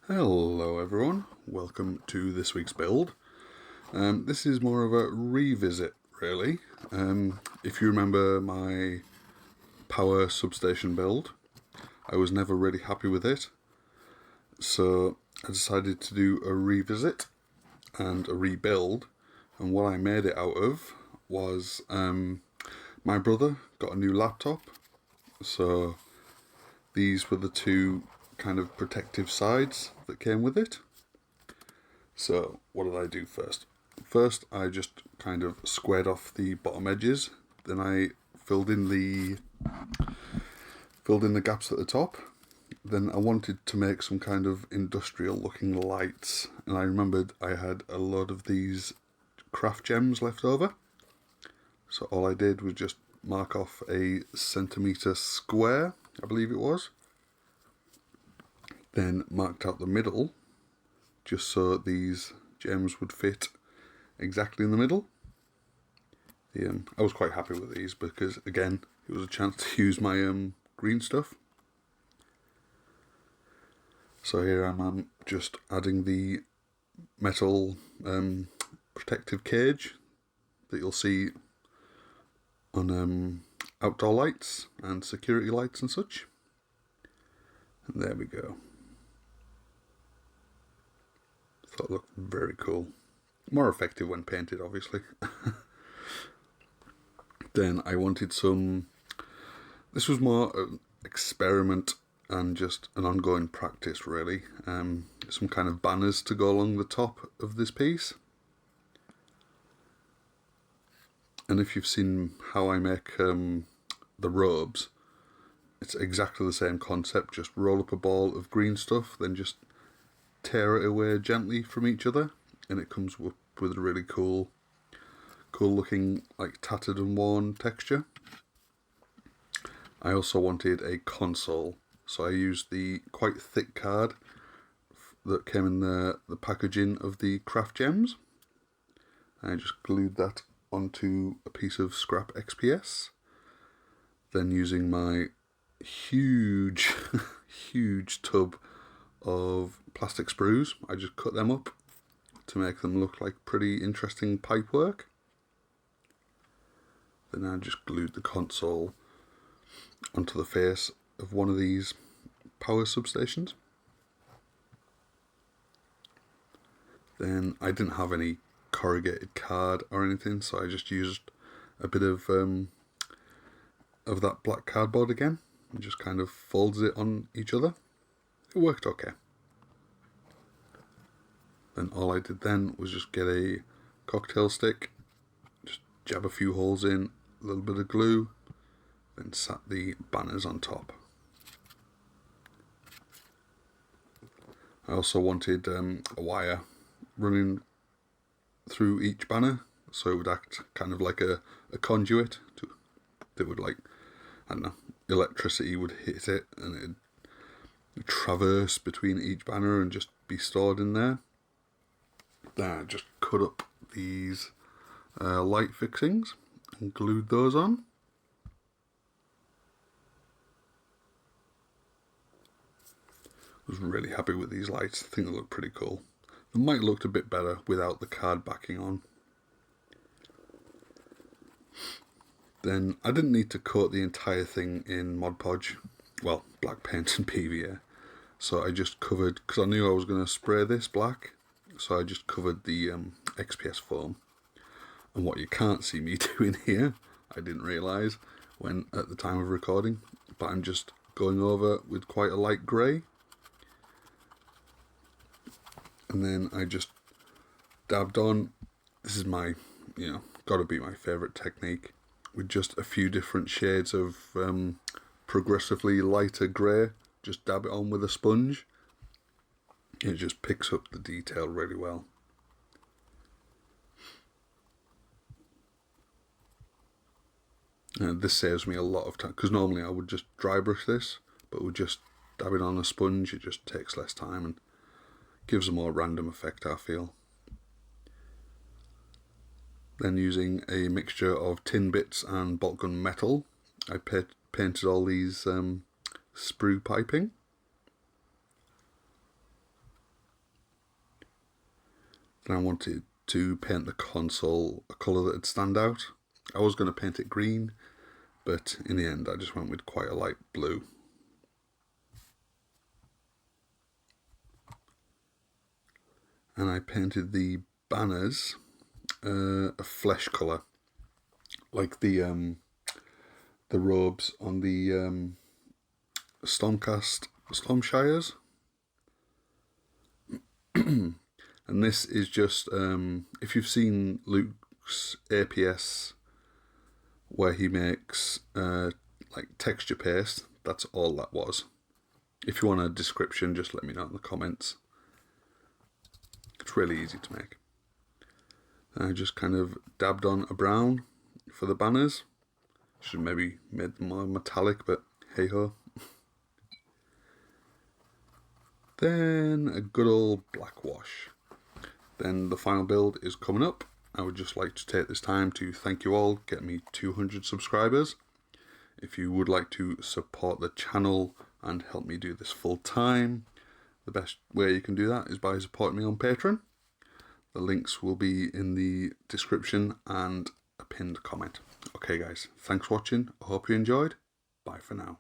Hello everyone, welcome to this week's build. This is more of a revisit really. If you remember my power substation build, I was never really happy with it, so I decided to do a revisit and a rebuild, and what I made it out of was my brother got a new laptop, so these were the two kind of protective sides that came with it. So what did I do first? First I just kind of squared off the bottom edges, then I filled in the gaps at the top. Then I wanted to make some kind of industrial looking lights, and I remembered I had a lot of these craft gems left over, so all I did was just mark off a centimetre square, I believe it was, then marked out the middle just so these gems would fit exactly in the middle. I was quite happy with these because again it was a chance to use my green stuff. So here I'm just adding the metal protective cage that you'll see on outdoor lights and security lights and such. And there we go. Thought it looked very cool. More effective when painted, obviously. Then I wanted some... This was more an experiment and just an ongoing practice, really. Some kind of banners to go along the top of this piece. And if you've seen how I make the robes, it's exactly the same concept. Just roll up a ball of green stuff, then just tear it away gently from each other, and it comes with a really cool looking, like, tattered and worn texture. I also wanted a console, so I used the quite thick card that came in the packaging of the craft gems. I just glued that onto a piece of scrap XPS, then using my huge huge tub of plastic sprues, I just cut them up to make them look like pretty interesting pipe work. Then I just glued the console onto the face of one of these power substations. Then I didn't have any corrugated card or anything, so I just used a bit of that black cardboard again and just kind of folded it on each other. It worked okay. Then all I did then was just get a cocktail stick, just jab a few holes in, a little bit of glue, then sat the banners on top. I also wanted a wire running through each banner, so it would act kind of like a conduit that would, like, I don't know, electricity would hit it and it'd traverse between each banner and just be stored in there. Then I just cut up these light fixings and glued those on. I was really happy with these lights. I think they look pretty cool. They might have looked a bit better without the card backing on. Then I didn't need to coat the entire thing in Mod Podge, well, black paint and PVA. So I just covered, because I knew I was going to spray this black, so I just covered the XPS foam. And what you can't see me doing here, I didn't realise when at the time of recording, but I'm just going over with quite a light grey. And then I just dabbed on, this is my, gotta be my favourite technique, with just a few different shades of progressively lighter grey. Just dab it on with a sponge. It just picks up the detail really well. And this saves me a lot of time, because normally I would just dry brush this, but with just dab it on a sponge, it just takes less time and gives a more random effect, I feel. Then using a mixture of tin bits and bolt gun metal, I painted all these sprue piping. Then I wanted to paint the console a colour that would stand out. I was going to paint it green, but in the end I just went with quite a light blue. And I painted the banners a flesh colour, like the robes on the Stormshires. And this is just, if you've seen Luke's APS where he makes like texture paste, that's all that was. If you want a description, just let me know in the comments. It's really easy to make. I just kind of dabbed on a brown for the banners. Should maybe made them more metallic, but hey ho. Then a good old black wash. Then the final build is coming up. I would just like to take this time to thank you all, get me 200 subscribers. If you would like to support the channel and help me do this full time, the best way you can do that is by supporting me on Patreon. The links will be in the description and a pinned comment. Okay guys, thanks for watching. I hope you enjoyed. Bye for now.